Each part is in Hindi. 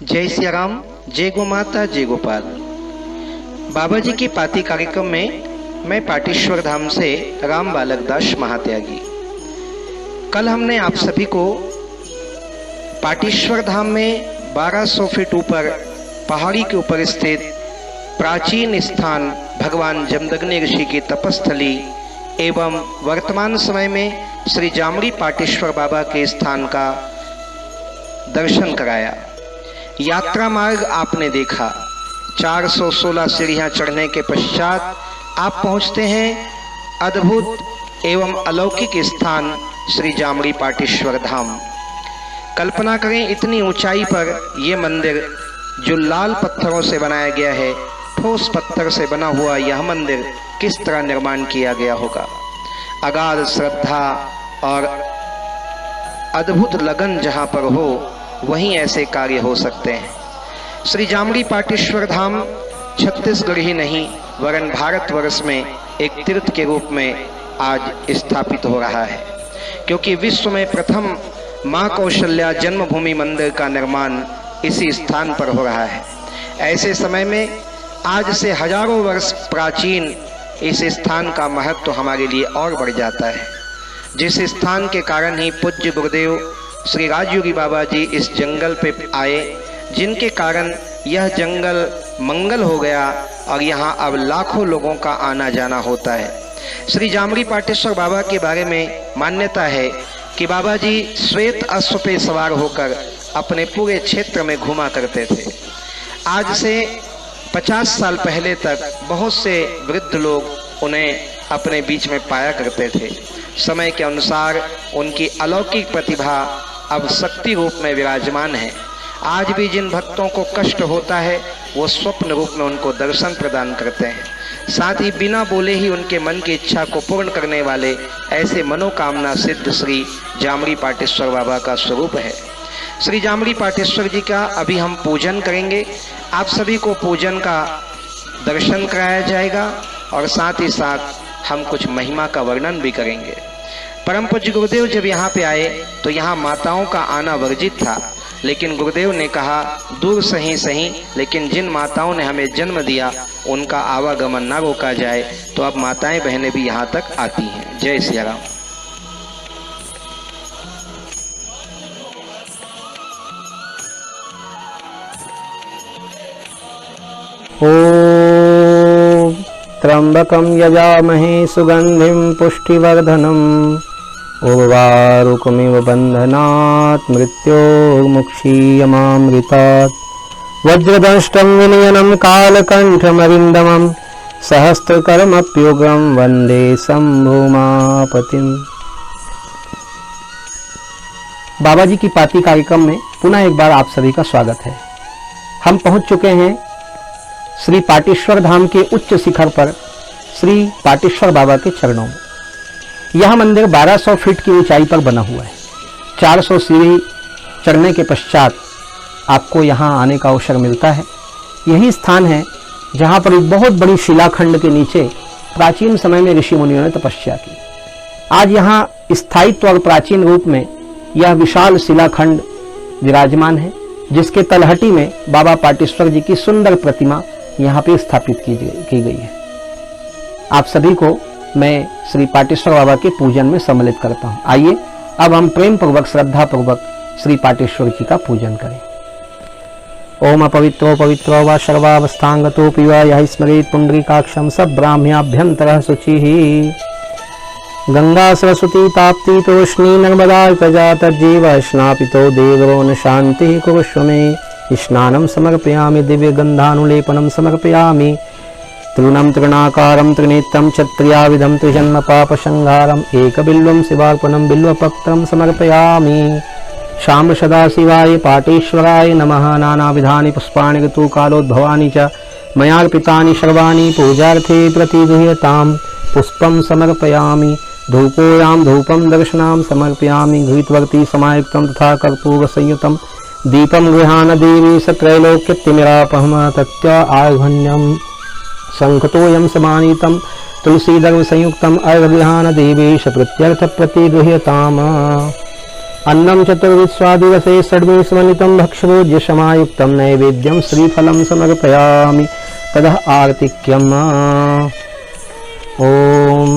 जय सिया राम, जय गो माता, जय गोपाल। बाबा जी की पाती कार्यक्रम में मैं पाटेश्वर धाम से राम बालक दास महात्यागी। कल हमने आप सभी को पाटेश्वर धाम में 1200 फीट ऊपर पहाड़ी के ऊपर स्थित प्राचीन स्थान भगवान जमदग्नि ऋषि की तपस्थली एवं वर्तमान समय में श्री जामरी पाटेश्वर बाबा के स्थान का दर्शन कराया। यात्रा मार्ग आपने देखा। 416 सीढ़ियां चढ़ने के पश्चात आप पहुंचते हैं अद्भुत एवं अलौकिक स्थान श्री जामरी पाटेश्वर धाम। कल्पना करें, इतनी ऊंचाई पर यह मंदिर जो लाल पत्थरों से बनाया गया है, ठोस पत्थर से बना हुआ यह मंदिर किस तरह निर्माण किया गया होगा। अगाध श्रद्धा और अद्भुत लगन जहां पर हो वहीं ऐसे कार्य हो सकते हैं। श्री जामरी पाटेश्वर धाम छत्तीसगढ़ ही नहीं वरन भारतवर्ष में एक तीर्थ के रूप में आज स्थापित हो रहा है, क्योंकि विश्व में प्रथम माँ कौशल्या जन्मभूमि मंदिर का निर्माण इसी स्थान पर हो रहा है। ऐसे समय में आज से हजारों वर्ष प्राचीन इस स्थान का महत्व हमारे लिए और बढ़ जाता है, जिस स्थान के कारण ही पूज्य गुरुदेव श्री राजयोगी बाबा जी इस जंगल पे आए, जिनके कारण यह जंगल मंगल हो गया और यहाँ अब लाखों लोगों का आना जाना होता है। श्री जामरी पाटेश्वर बाबा के बारे में मान्यता है कि बाबा जी श्वेत अश्व पे सवार होकर अपने पूरे क्षेत्र में घूमा करते थे। आज से 50 साल पहले तक बहुत से वृद्ध लोग उन्हें अपने बीच में पाया करते थे। समय के अनुसार उनकी अलौकिक प्रतिभा अब शक्ति रूप में विराजमान है। आज भी जिन भक्तों को कष्ट होता है वो स्वप्न रूप में उनको दर्शन प्रदान करते हैं। साथ ही बिना बोले ही उनके मन की इच्छा को पूर्ण करने वाले ऐसे मनोकामना सिद्ध श्री जामरी पाटेश्वर बाबा का स्वरूप है। श्री जामरी पाटेश्वर जी का अभी हम पूजन करेंगे। आप सभी को पूजन का दर्शन कराया जाएगा और साथ ही साथ हम कुछ महिमा का वर्णन भी करेंगे। परम पूज्य गुरुदेव जब यहाँ पे आए तो यहाँ माताओं का आना वर्जित था, लेकिन गुरुदेव ने कहा दूर सही सही, लेकिन जिन माताओं ने हमें जन्म दिया उनका आवागमन ना रोका जाए। तो अब माताएं बहनें भी यहाँ तक आती हैं। जय सिया राम। ओम त्र्यंबकं यजामहे सुगंधिं पुष्टिवर्धनम् उर्वारुकमिव बन्धनात् मृत्योर्मुक्षीयमामृतात् वज्रदंष्टं विनयनं कालकण्ठमरिन्दमं सहस्त्रकर्मप्युग्रं वन्दे शम्भुमापतिम्। बाबा जी की पाती कार्यक्रम में पुनः एक बार आप सभी का स्वागत है। हम पहुंच चुके हैं श्री पाटेश्वर धाम के उच्च शिखर पर श्री पाटेश्वर बाबा के चरणों में। यह मंदिर 1200 फीट की ऊंचाई पर बना हुआ है। 400 सीढ़ी चढ़ने के पश्चात आपको यहाँ आने का अवसर मिलता है। यही स्थान है जहाँ पर एक बहुत बड़ी शिलाखंड के नीचे प्राचीन समय में ऋषि मुनियों ने तपस्या की। आज यहाँ स्थायित्व और प्राचीन रूप में यह विशाल शिलाखंड विराजमान है, जिसके तलहटी में बाबा पाटेश्वर जी की सुंदर प्रतिमा यहाँ पे स्थापित की गई है। आप सभी को मैं श्री पाटेश्वर बाबा के पूजन में सम्मिलित करता हूँ। आइए अब हम प्रेम पूर्वक श्रद्धा पूर्वक श्री पाटेश्वर जी का पूजन करें। ओम अपवित्रो पवित्रो वा सर्वावस्थांगतोऽपि वा यः स्मरेत् पुंडरीकाक्षं स ब्राह्म्याभ्यन्तरः शुचिः। गंगा सरस्वती ताप्ती तोष्णी नर्मदा प्रजा तज्जीव स्नापितो देवो न शांति कुरुष्व मे। स्नानं समर्पयामि दिव्य गंधानुलेपनं समर्पयामि। तृणं तृणाकारं त्रिनेत्रं क्षत्रियाविधं त्रिजन्म पापसंहारम् एकबिल्वं शिवार्पणं बिल्वपत्रं समर्पयामि। शाम्ब सदाशिवाय पाटेश्वराय नमः। नानाविधानि पुष्पाणि ऋतुकालोद्भवानि च मयार्पितानि सर्वाणि पूजार्थे प्रतिगृह्यताम्। पुष्पं समर्पयामि। धूपोयां धूपं दर्शनां समर्पयामि। घृतवर्ती समायुक्तं तथा कर्पूरसंयुतं दीपं गृहाण देवी सत्रैलोक्यतिमिरापहं तत्य आर्घण्यं शंखतोयं समानीतं तुलसीदर्भ संयुक्तम् अर्घगृहाण देवेश प्रत्यर्थ प्रतिगृह्यताम्। अन्नम चतुर्विश्वादिवसे षड्विं समन्वितं भक्षभोज्यशमायुक्तं नैवेद्यं श्रीफलं समर्पयामि ततः आर्तिक्यम्। ओम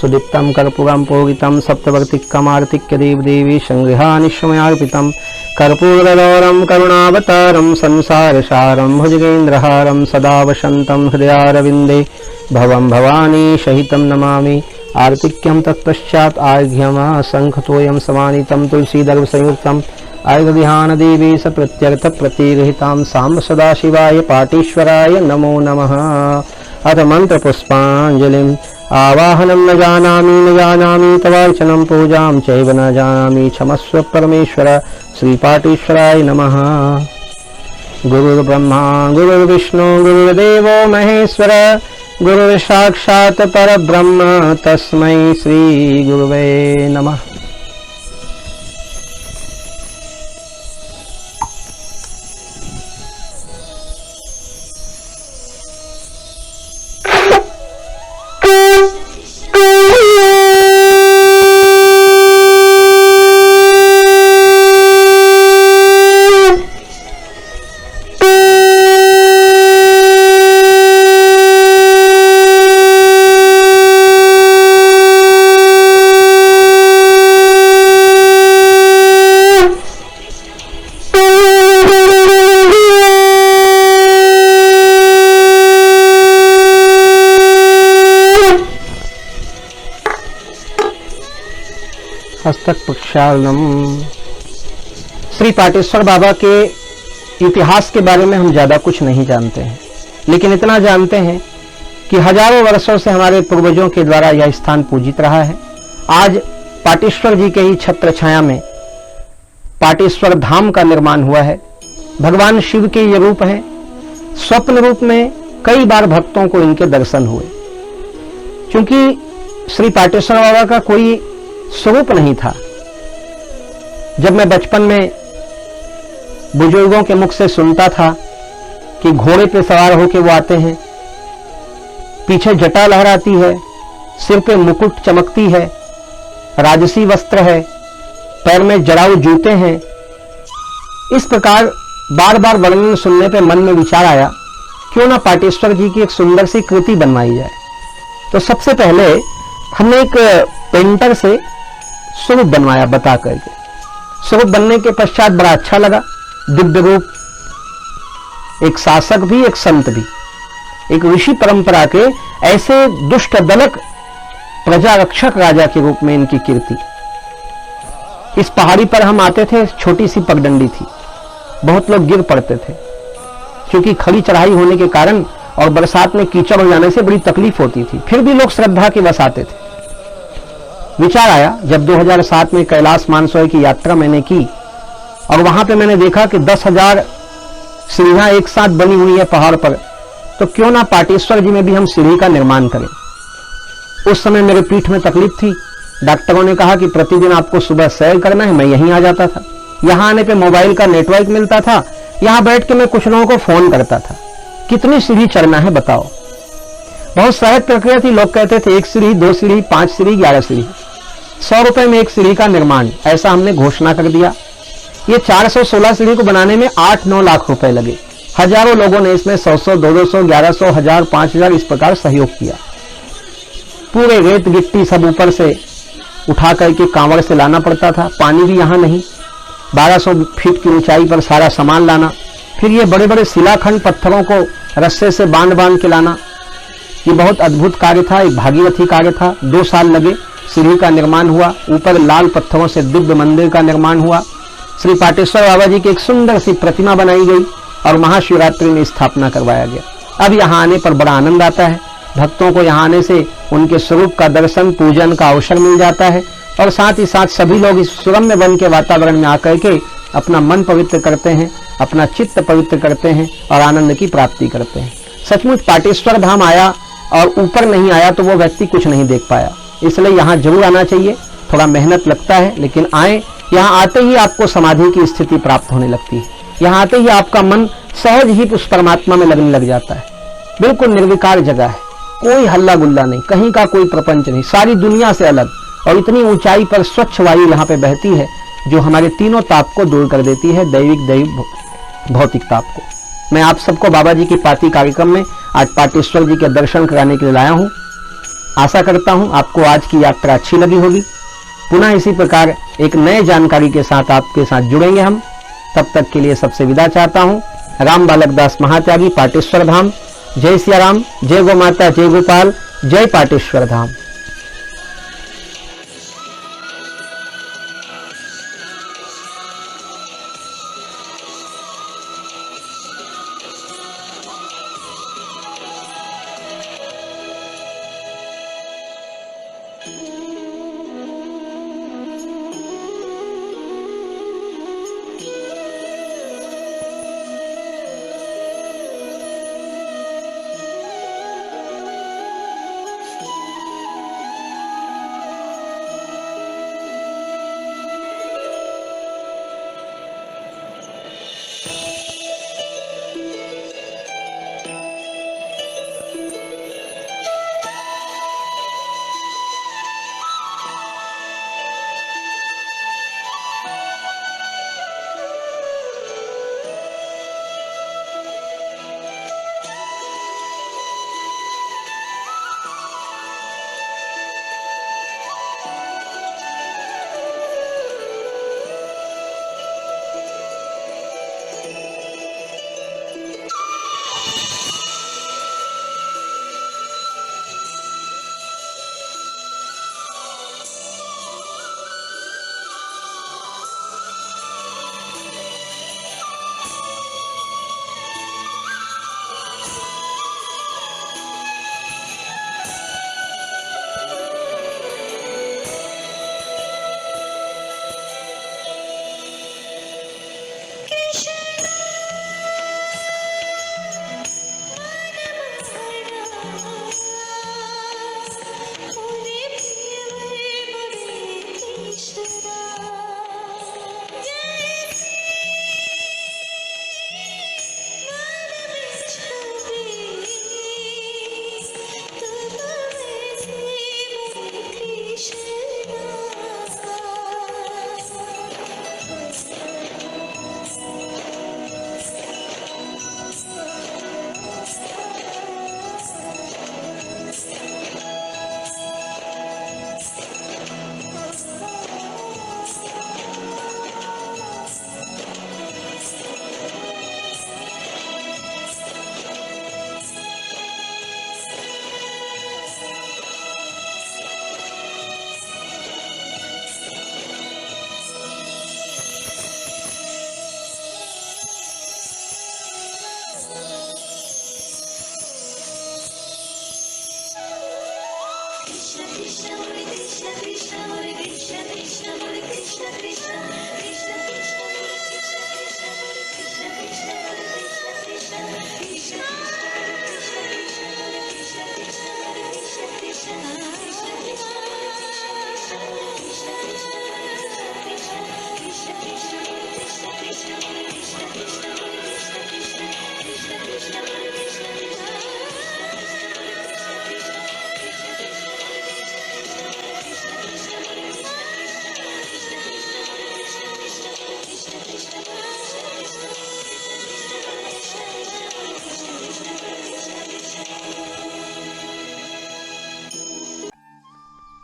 सुदीप्तं कर्पूरं पूरितं सप्तवर्तिकमार्तिक्य देवदेवी संगृहानि समयार्पितं कर्पूरगौरं करुणावतारं संसारसारं भुजगेन्द्रहारं सदा वसन्तं हृदयारविन्दे भवं भवानी सहितं नमामि। आर्तिक्यं तत्पश्चात् आर्घ्यं शङ्खतोयं समानीतं तुलसीदर्भसंयुक्तम् आर्घ्यध्यानदेवी स प्रत्यर्थ प्रतिगृहीतां साम्ब सदाशिवाय पाटीश्वराय नमो नमः। अथ मन्त्रपुष्पाञ्जलिम् आवाहनं न जानामि तवार्चनं पूजां चैव न जानामि क्षमस्व परमेश्वर श्रीपाटीश्वराय नमः। गुरुर्ब्रह्मा गुरुर्विष्णु गुरुर्देवो महेश्वर गुरुर्साक्षात् परब्रह्म तस्मै श्री गुरुवे नमः। हस्तक प्रक्षालनम। श्री पाटेश्वर बाबा के इतिहास के बारे में हम ज्यादा कुछ नहीं जानते हैं, लेकिन इतना जानते हैं कि हजारों वर्षों से हमारे पूर्वजों के द्वारा यह स्थान पूजित रहा है। आज पाटेश्वर जी के ही छत्र छाया में पाटेश्वर धाम का निर्माण हुआ है। भगवान शिव के ये रूप हैं। स्वप्न रूप में कई बार भक्तों को इनके दर्शन हुए। क्योंकि श्री पाटेश्वर बाबा का कोई स्वरूप नहीं था। जब मैं बचपन में बुजुर्गों के मुख से सुनता था कि घोड़े पे सवार होके वो आते हैं, पीछे जटा लहराती है, सिर पे मुकुट चमकती है, राजसी वस्त्र है, पैर में जड़ाऊ जूते हैं, इस प्रकार बार बार वर्णन सुनने पे मन में विचार आया क्यों ना पाटेश्वर जी की एक सुंदर सी कृति बनवाई जाए। तो सबसे पहले हमने एक पेंटर से स्वरूप बनवाया बता करके। स्वरूप बनने के पश्चात बड़ा अच्छा लगा। दिव्य रूप, एक शासक भी एक संत भी, एक ऋषि परंपरा के ऐसे दुष्ट दलक प्रजा रक्षक राजा के रूप में इनकी कीर्ति। इस पहाड़ी पर हम आते थे, छोटी सी पगडंडी थी, बहुत लोग गिर पड़ते थे क्योंकि खड़ी चढ़ाई होने के कारण और बरसात में कीचड़ हो जाने से बड़ी तकलीफ होती थी। फिर भी लोग श्रद्धा के वश आते थे। विचार आया जब 2007 में कैलाश मानसरोवर की यात्रा मैंने की और वहां पे मैंने देखा कि 10,000 सीढ़ियां एक साथ बनी हुई है पहाड़ पर, तो क्यों ना पाटेश्वर जी में भी हम सीढ़ी का निर्माण करें। उस समय मेरे पीठ में तकलीफ थी। डॉक्टरों ने कहा कि प्रतिदिन आपको सुबह सैर करना है। मैं यहीं आ जाता था। यहां आने पे मोबाइल का नेटवर्क मिलता था। यहां बैठ के मैं कुछ लोगों को फोन करता था, कितनी सीढ़ी चढ़ना है बताओ। बहुत सहज प्रक्रिया थी। लोग कहते थे 1 सीढ़ी, 2 सीढ़ी, 5 सीढ़ी, 11 सीढ़ी, 100 रुपए में 1 सीढ़ी का निर्माण, ऐसा हमने घोषणा कर दिया। ये 416 सीढ़ी को बनाने में 8-9 लाख रुपए लगे। हजारों लोगों ने इसमें 100-100, 200, 1100, 1000, 5000 इस प्रकार सहयोग किया। पूरे रेत गिट्टी सब ऊपर से उठा करके कांवड़ से लाना पड़ता था। पानी भी यहाँ नहीं। 1200 फीट की ऊंचाई पर सारा सामान लाना, फिर ये बड़े बड़े शिलाखंड पत्थरों को रस्से से बांध बांध के लाना, ये बहुत अद्भुत कार्य था। एक भागीरथी कार्य था। 2 साल लगे। सीढ़ी का निर्माण हुआ। ऊपर लाल पत्थरों से दिव्य मंदिर का निर्माण हुआ। श्री पाटेश्वर बाबा जी की एक सुंदर सी प्रतिमा बनाई गई और महाशिवरात्रि में स्थापना करवाया गया। अब यहाँ आने पर बड़ा आनंद आता है। भक्तों को यहाँ आने से उनके स्वरूप का दर्शन, पूजन का अवसर मिल जाता है और साथ ही साथ सभी लोग इस सुरम्य वन के वातावरण में आकर के अपना मन पवित्र करते हैं, अपना चित्त पवित्र करते हैं और आनंद की प्राप्ति करते हैं। सचमुच पाटेश्वर धाम आया और ऊपर नहीं आया तो वो व्यक्ति कुछ नहीं देख पाया। इसलिए यहाँ जरूर आना चाहिए। थोड़ा मेहनत लगता है, लेकिन आए। यहाँ आते ही आपको समाधि की स्थिति प्राप्त होने लगती है। यहाँ आते ही आपका मन सहज ही उस परमात्मा में लगने लग जाता है। बिल्कुल निर्विकार जगह है, कोई हल्ला गुल्ला नहीं, कहीं का कोई प्रपंच नहीं, सारी दुनिया से अलग। और इतनी ऊंचाई पर स्वच्छ वायु यहाँ पे बहती है जो हमारे तीनों ताप को दूर कर देती है, दैविक भौतिक ताप को। मैं आप सबको बाबा जी की पाती कार्यक्रम में आज पाटेश्वर जी के दर्शन कराने के लिए लाया हूँ। आशा करता हूँ आपको आज की यात्रा अच्छी लगी होगी। पुनः इसी प्रकार एक नए जानकारी के साथ आपके साथ जुड़ेंगे हम। तब तक के लिए सबसे विदा चाहता हूँ। राम बालक दास महात्यागी, पाटेश्वर धाम। जय सिया राम, जय गो माता, जय गोपाल, जय पाटेश्वर धाम।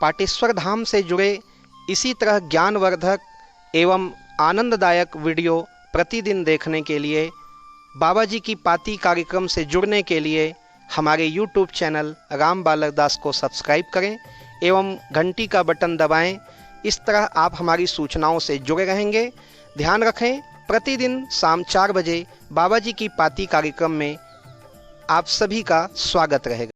पाटेश्वर धाम से जुड़े इसी तरह ज्ञानवर्धक एवं आनंददायक वीडियो प्रतिदिन देखने के लिए, बाबा जी की पाती कार्यक्रम से जुड़ने के लिए हमारे YouTube चैनल राम बालक दास को सब्सक्राइब करें एवं घंटी का बटन दबाएं। इस तरह आप हमारी सूचनाओं से जुड़े रहेंगे। ध्यान रखें, प्रतिदिन शाम 4 बजे बाबा जी की पाती कार्यक्रम में आप सभी का स्वागत रहेगा।